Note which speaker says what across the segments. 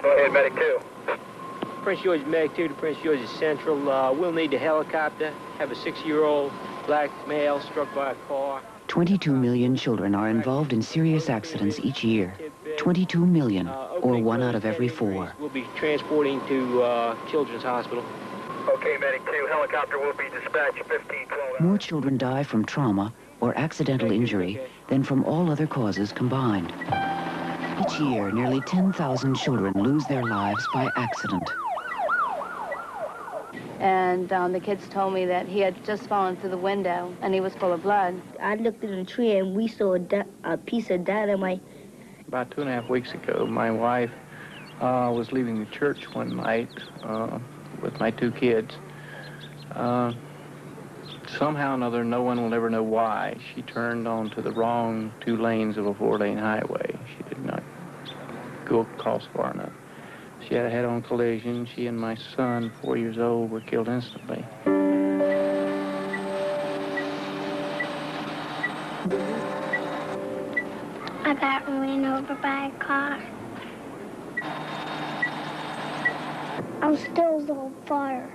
Speaker 1: Go ahead, Medic 2.
Speaker 2: Prince George's Medic 2 to Prince George's Central. We'll need a helicopter. Have a 6-year-old black male struck by a car.
Speaker 3: 22 million children are involved in serious accidents each year. 22 million, or 1 out of every 4.
Speaker 2: We'll be transporting to Children's Hospital.
Speaker 1: Okay, Medic 2, helicopter will be dispatched 1512.
Speaker 3: More children die from trauma or accidental injury than from all other causes combined. Each year, nearly 10,000 children lose their lives by accident.
Speaker 4: And the kids told me that he had just fallen through the window and he was full of blood.
Speaker 5: I looked in the tree and we saw a piece of dynamite.
Speaker 6: About 2.5 weeks ago, my wife was leaving the church one night with my 2 kids. Somehow or another, no one will ever know why, she turned onto the wrong 2 lanes of a 4-lane highway. She did not go across far enough. She had a head-on collision. She and my son, 4 years old, were killed instantly.
Speaker 7: I got ran over by a car. I'm still on fire.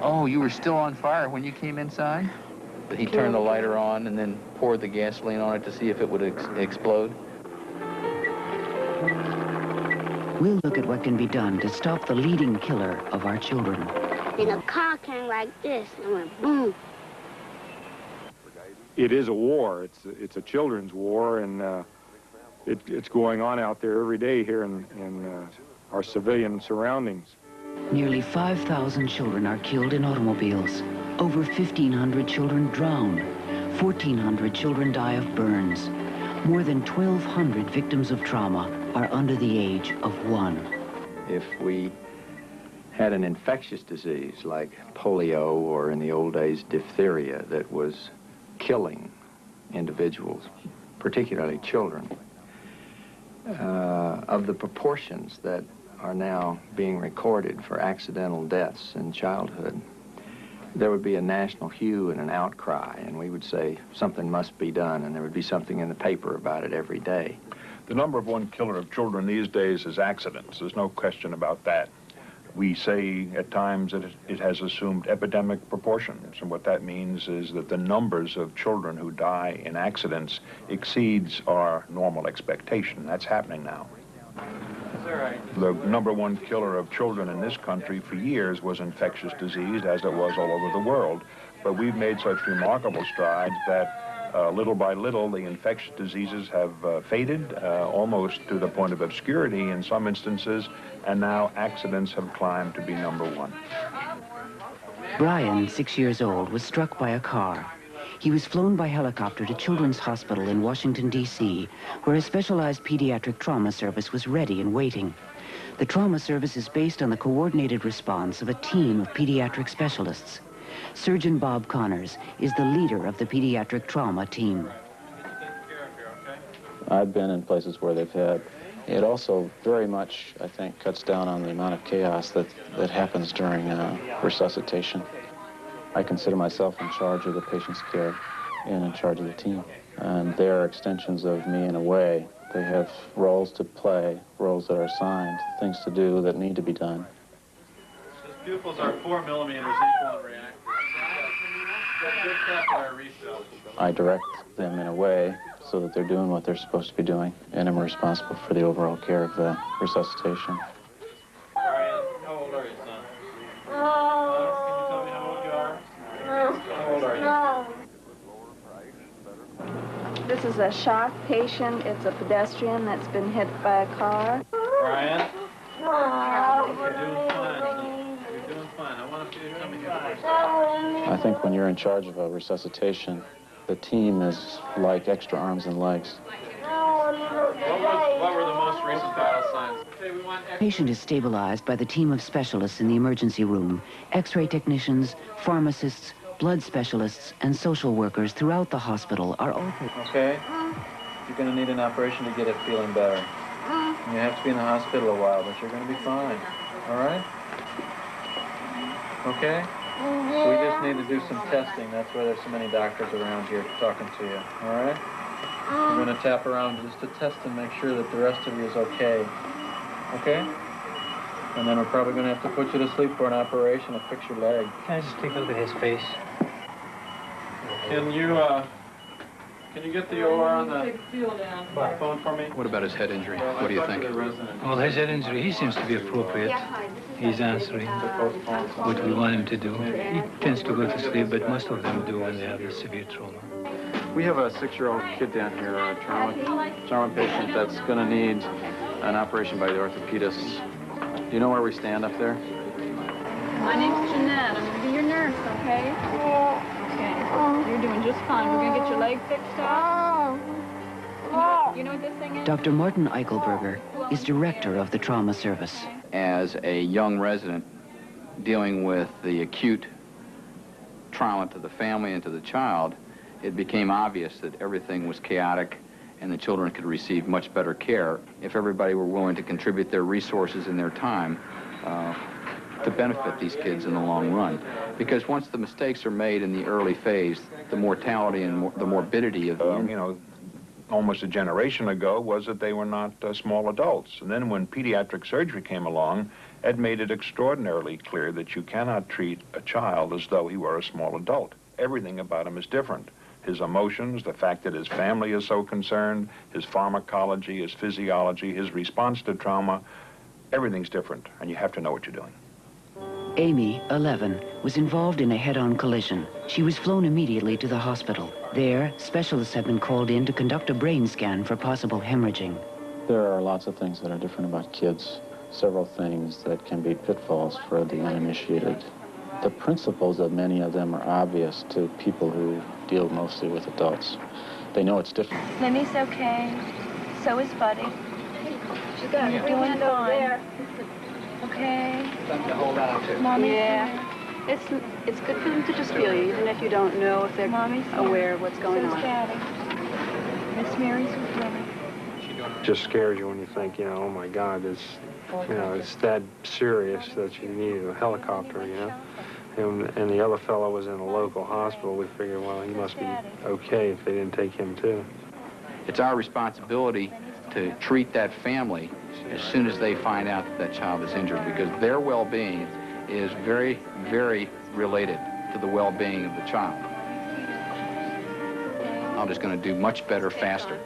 Speaker 8: Oh, you were still on fire when you came inside? He turned the lighter on and then poured the gasoline on it to see if it would explode?
Speaker 3: We'll look at what can be done to stop the leading killer of our children.
Speaker 7: Then a car came like this and went boom.
Speaker 9: It is a war. It's a children's war, and it's going on out there every day here in our civilian surroundings.
Speaker 3: Nearly 5,000 children are killed in automobiles. Over 1,500 children drown. 1,400 children die of burns. More than 1,200 victims of trauma are under the age of 1.
Speaker 10: If we had an infectious disease like polio or in the old days diphtheria that was killing individuals, particularly children, of the proportions that are now being recorded for accidental deaths in childhood, there would be a national hue and an outcry, and we would say something must be done, and there would be something in the paper about it every day.
Speaker 11: The number 1 killer of children these days is accidents. There's no question about that. We say at times that it has assumed epidemic proportions, and what that means is that the numbers of children who die in accidents exceeds our normal expectation. That's happening now. The number 1 killer of children in this country for years was infectious disease, as it was all over the world. But we've made such remarkable strides that little by little the infectious diseases have faded almost to the point of obscurity in some instances, and now accidents have climbed to be number 1.
Speaker 3: Brian, 6 years old, was struck by a car. He was flown by helicopter to Children's Hospital in Washington, D.C., where a specialized pediatric trauma service was ready and waiting. The trauma service is based on the coordinated response of a team of pediatric specialists. Surgeon Bob Connors is the leader of the pediatric trauma team.
Speaker 12: I've been in places where they've had. It also very much, I think, cuts down on the amount of chaos that happens during resuscitation. I consider myself in charge of the patient's care and in charge of the team. And they are extensions of me in a way. They have roles to play, roles that are assigned, things to do that need to be done.
Speaker 13: His pupils are 4 millimeters equal and reactive. Good capillary refill.
Speaker 12: I direct them in a way so that they're doing what they're supposed to be doing, and I'm responsible for the overall care of the resuscitation.
Speaker 13: Brian, how old are you, son? Can you tell me how old you are? How old are you?
Speaker 4: This is a shock patient. It's a pedestrian that's been hit by a car.
Speaker 13: Brian? You're doing fine, son. You're doing fine. I want you to come here for a second.
Speaker 12: I think when you're in charge of a resuscitation, the team is like extra arms and legs.
Speaker 13: What were the most recent vital signs?
Speaker 3: Patient is stabilized by the team of specialists in the emergency room, x-ray technicians, pharmacists, blood specialists, and social workers throughout the hospital are all...
Speaker 13: Okay? You're going to need an operation to get it feeling better. You have to be in the hospital a while, but you're going to be fine. All right? Okay? We just need to do some testing. That's why there's so many doctors around here talking to you. All right? We're going to tap around just to test and make sure that the rest of you is okay. Okay? And then we're probably going to have to put you to sleep for an operation to fix your leg.
Speaker 14: Can I just take a look at his face?
Speaker 13: Can you get the OR on the phone for me?
Speaker 8: What about his head injury? What do you think?
Speaker 14: Well, his head injury, he seems to be appropriate. He's answering what we want him to do. He tends to go to sleep, but most of them do when they have a severe trauma.
Speaker 12: We have a 6-year-old kid down here, a trauma patient that's going to need an operation by the orthopedist. Do you know where we stand up there?
Speaker 15: My name's Jeanette. I'm going to be your nurse, okay? Okay. You're doing just fine. We're going to get your leg fixed up. You know what this thing is?
Speaker 3: Dr. Martin Eichelberger is director of the trauma service.
Speaker 8: As a young resident dealing with the acute trauma to the family and to the child, it became obvious that everything was chaotic and the children could receive much better care if everybody were willing to contribute their resources and their time to benefit these kids in the long run. Because once the mistakes are made in the early phase, the mortality and the morbidity of
Speaker 11: you know, almost a generation ago was that they were not small adults. And then when pediatric surgery came along, it made it extraordinarily clear that you cannot treat a child as though he were a small adult. Everything about him is different. His emotions, the fact that his family is so concerned, his pharmacology, his physiology, his response to trauma, everything's different, and you have to know what you're doing.
Speaker 3: Amy, 11, was involved in a head-on collision. She was flown immediately to the hospital. There, specialists have been called in to conduct a brain scan for possible hemorrhaging.
Speaker 12: There are lots of things that are different about kids, several things that can be pitfalls for the uninitiated. The principles of many of them are obvious to people who deal mostly with adults. They know it's different.
Speaker 15: Limmy's okay. So is Buddy. She's got her doing fine. Okay.
Speaker 8: Something to hold on to.
Speaker 15: Mommy?
Speaker 16: Yeah. It's good for them to just feel you, even if you don't know if they're aware of what's going on.
Speaker 15: Daddy. Miss Mary's with Lily.
Speaker 17: It just scares you when you think, you know, oh my God, it's, you know, it's that serious that you need a helicopter, you know. And the other fellow was in a local hospital. We figured, well, he must be okay if they didn't take him too.
Speaker 8: It's our responsibility to treat that family as soon as they find out that that child is injured, because their well-being is very, very related to the well-being of the child. I'm just going to do much better faster.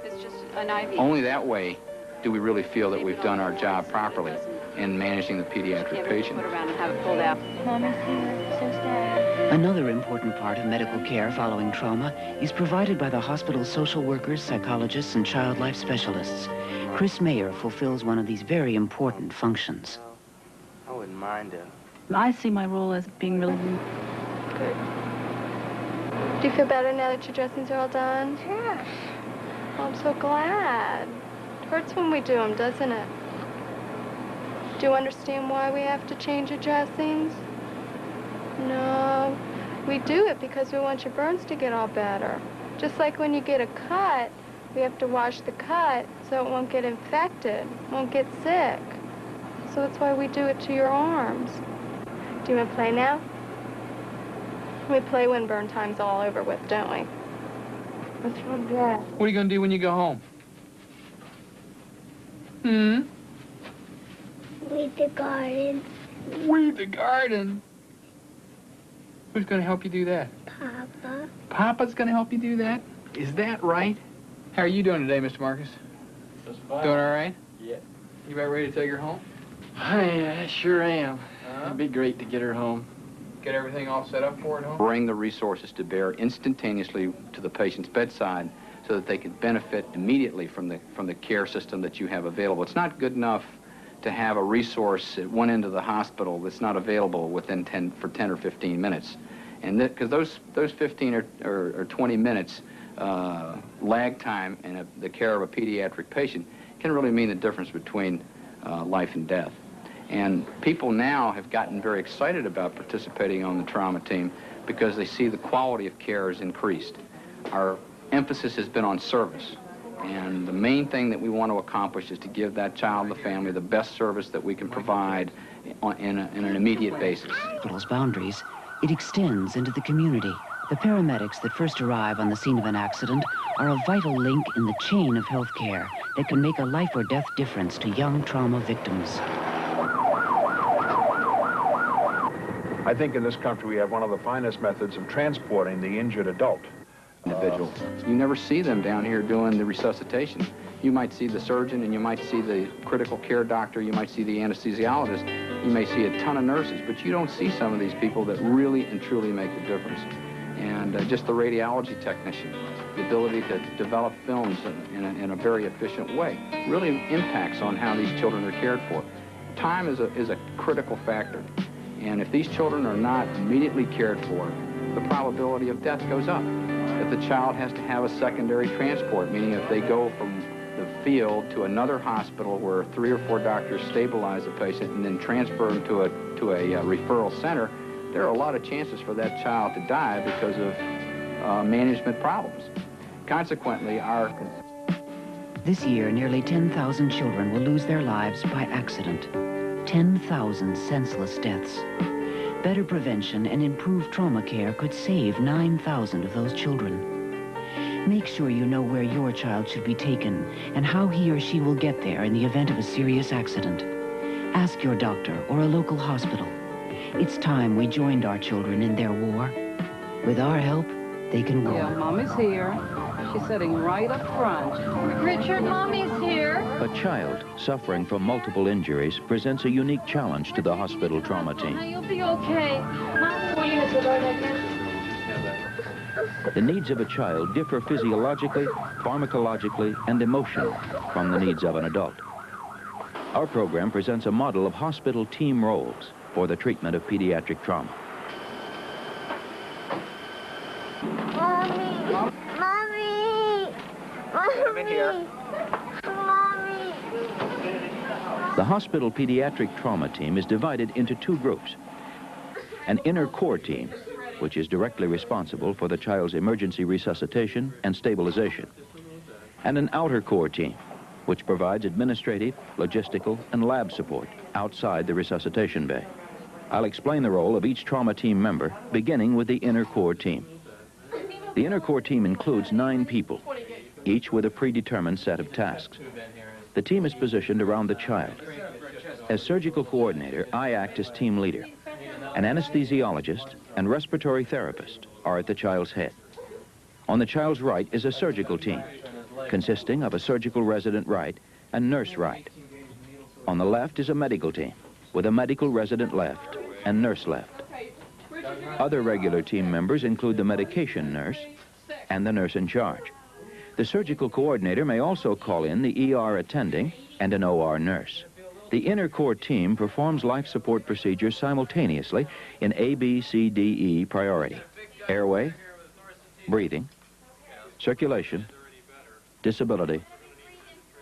Speaker 16: It's just an IV.
Speaker 8: Only that way do we really feel that we've done our job properly in managing the pediatric patient.
Speaker 16: Put around and have it pulled out.
Speaker 15: Mommy's here. So's Dad.
Speaker 3: Another important part of medical care following trauma is provided by the hospital's social workers, psychologists, and child life specialists. Chris Mayer fulfills one of these very important functions.
Speaker 18: I wouldn't mind it.
Speaker 15: I see my role as being really
Speaker 4: Good. Do you feel better now that your dressings are all done?
Speaker 7: Yes.
Speaker 4: Oh, I'm so glad. It hurts when we do them, doesn't it? Do you understand why we have to change your dressings? No. We do it because we want your burns to get all better. Just like when you get a cut, we have to wash the cut so it won't get infected, won't get sick. So that's why we do it to your arms. Do you want to play now? We play when burn time's all over with, don't we? What's wrong with that?
Speaker 8: What are you going to do when you go home? Hmm?
Speaker 7: Weed the garden.
Speaker 8: Weed the garden? Who's going to help you do that?
Speaker 7: Papa.
Speaker 8: Papa's going to help you do that? Is that right? How are you doing today, Mr. Marcus?
Speaker 6: Just fine.
Speaker 8: Doing all right?
Speaker 6: Yeah.
Speaker 8: You about ready to take her home?
Speaker 6: I sure am. It'd be great to get her home.
Speaker 8: Get everything all set up for it home? Bring the resources to bear instantaneously to the patient's bedside so that they can benefit immediately from the care system that you have available. It's not good enough to have a resource at one end of the hospital that's not available within 10 or 15 minutes. And because those 15 or 20 minutes lag time in the care of a pediatric patient can really mean the difference between life and death. And people now have gotten very excited about participating on the trauma team because they see the quality of care is increased. Our emphasis has been on service. And the main thing that we want to accomplish is to give that child, the family, the best service that we can provide in an immediate basis.
Speaker 3: Hospital's boundaries, it extends into the community. The paramedics that first arrive on the scene of an accident are a vital link in the chain of health care, that can make a life or death difference to young trauma victims.
Speaker 11: I think in this country we have one of the finest methods of transporting the injured adult.
Speaker 8: Individual. You never see them down here doing the resuscitation. You might see the surgeon and you might see the critical care doctor, you might see the anesthesiologist, you may see a ton of nurses, but you don't see some of these people that really and truly make the difference. And just the radiology technician, the ability to develop films in a very efficient way, really impacts on how these children are cared for. Time is a critical factor. And if these children are not immediately cared for, the probability of death goes up. If the child has to have a secondary transport, meaning if they go from the field to another hospital where 3 or 4 doctors stabilize the patient and then transfer them to a referral center, there are a lot of chances for that child to die because of management problems. Consequently,
Speaker 3: This year, nearly 10,000 children will lose their lives by accident. 10,000 senseless deaths. Better prevention and improved trauma care could save 9,000 of those children. Make sure you know where your child should be taken and how he or she will get there in the event of a serious accident. Ask your doctor or a local hospital. It's time we joined our children in their war. With our help, they can war.
Speaker 19: Yeah, Mommy's here. She's sitting right up front.
Speaker 15: Richard, Mommy's here.
Speaker 20: A child suffering from multiple injuries presents a unique challenge to the hospital trauma team.
Speaker 15: You'll be okay.
Speaker 20: The needs of a child differ physiologically, pharmacologically, and emotionally from the needs of an adult. Our program presents a model of hospital team roles for the treatment of pediatric trauma.
Speaker 7: Mommy! Mommy!
Speaker 1: Come in here.
Speaker 7: Mommy!
Speaker 20: The hospital pediatric trauma team is divided into 2 groups. An inner core team, which is directly responsible for the child's emergency resuscitation and stabilization, and an outer core team, which provides administrative, logistical, and lab support outside the resuscitation bay. I'll explain the role of each trauma team member, beginning with the inner core team. The inner core team includes 9 people, each with a predetermined set of tasks. The team is positioned around the child. As surgical coordinator, I act as team leader. An anesthesiologist and respiratory therapist are at the child's head. On the child's right is a surgical team, consisting of a surgical resident right and nurse right. On the left is a medical team, with a medical resident left and nurse left. Other regular team members include the medication nurse and the nurse in charge. The surgical coordinator may also call in the ER attending and an OR nurse. The inner core team performs life support procedures simultaneously in A, B, C, D, E priority: airway, breathing, circulation, disability,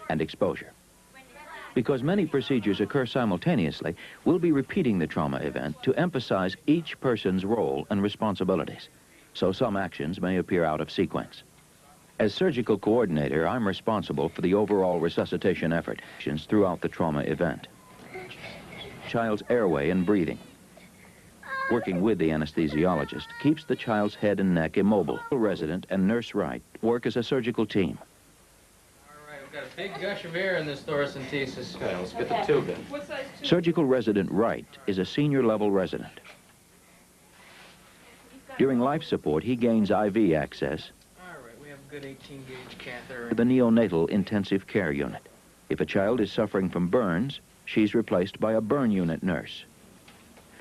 Speaker 20: and exposure. Because many procedures occur simultaneously, we'll be repeating the trauma event to emphasize each person's role and responsibilities, so some actions may appear out of sequence. As surgical coordinator, I'm responsible for the overall resuscitation effort throughout the trauma event. Child's airway and breathing. Working with the anesthesiologist keeps the child's head and neck immobile. Resident and nurse right work as a surgical team.
Speaker 6: We've got a big gush of air in this thoracentesis. Okay, let's get the tube in.
Speaker 20: Surgical resident right is a senior level resident. During life support, he gains IV access
Speaker 6: Good 18-gauge catheter.
Speaker 20: to the neonatal intensive care unit. If a child is suffering from burns, she's replaced by a burn unit nurse.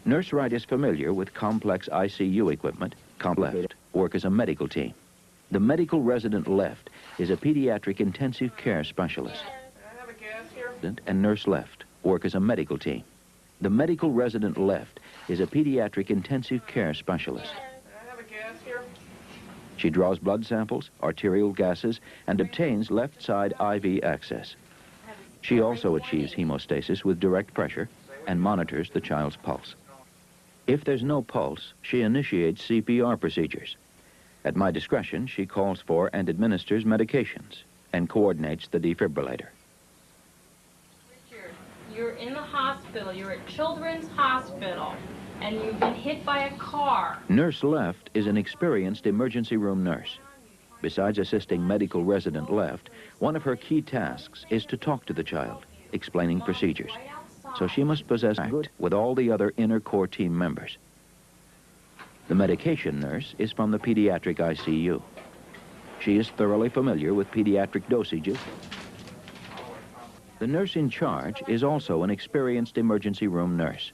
Speaker 20: Nurse right is familiar with complex ICU equipment. Left work as a medical team. The medical resident left is a pediatric intensive care specialist. And nurse left work as a medical team. The medical resident left is a pediatric intensive care specialist. She draws blood samples, arterial gases, and obtains left side IV access. She also achieves hemostasis with direct pressure and monitors the child's pulse. If there's no pulse, she initiates CPR procedures. At my discretion, she calls for and administers medications and coordinates the defibrillator.
Speaker 21: Richard, you're in the hospital. You're at Children's Hospital, and you've been hit by a car.
Speaker 20: Nurse left is an experienced emergency room nurse. Besides assisting medical resident left, one of her key tasks is to talk to the child, explaining procedures. So she must possess good with all the other inner core team members. The medication nurse is from the pediatric ICU. She is thoroughly familiar with pediatric dosages. The nurse in charge is also an experienced emergency room nurse.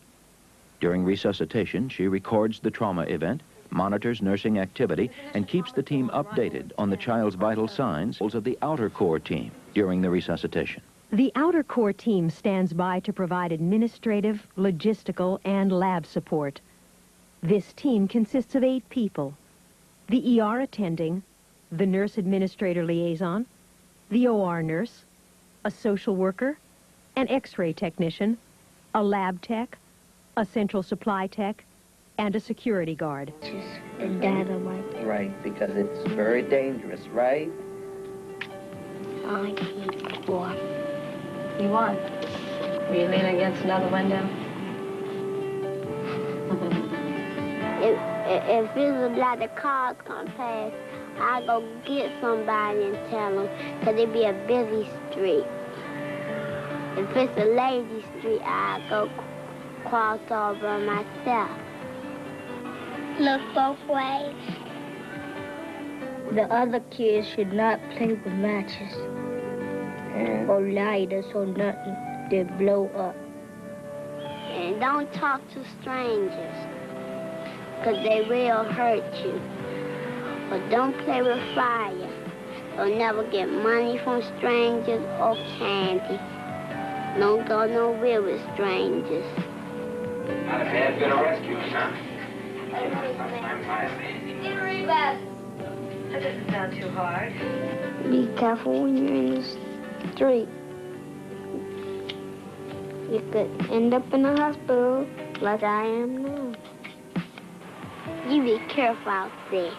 Speaker 20: During resuscitation, she records the trauma event, monitors nursing activity, and keeps the team updated on the child's vital signs of the outer core team during the resuscitation.
Speaker 2: The outer core team stands by to provide administrative, logistical, and lab support. This team consists of 8 people: the ER attending, the nurse administrator liaison, the OR nurse, a social worker, an X-ray technician, a lab tech, a central supply tech, and a security guard.
Speaker 18: Dynamite. Right, because it's very dangerous, right?
Speaker 7: I keep walking.
Speaker 16: You won. Were you leaning against another window?
Speaker 7: If there's a lot of cars come past, I go get somebody and tell them, because it be a busy street. If it's a lazy street, I go cross over myself. Look both ways.
Speaker 5: The other kids should not play with matches or lighters or nothing that blow up.
Speaker 7: And don't talk to strangers, because they will hurt you. But don't play with fire, or never get money from strangers or candy. Don't go nowhere with strangers.
Speaker 18: Not a bad bit of rescue, huh?
Speaker 16: That doesn't sound too hard.
Speaker 7: Be careful when you're in the street. You could end up in a hospital like I am now. You be careful out there.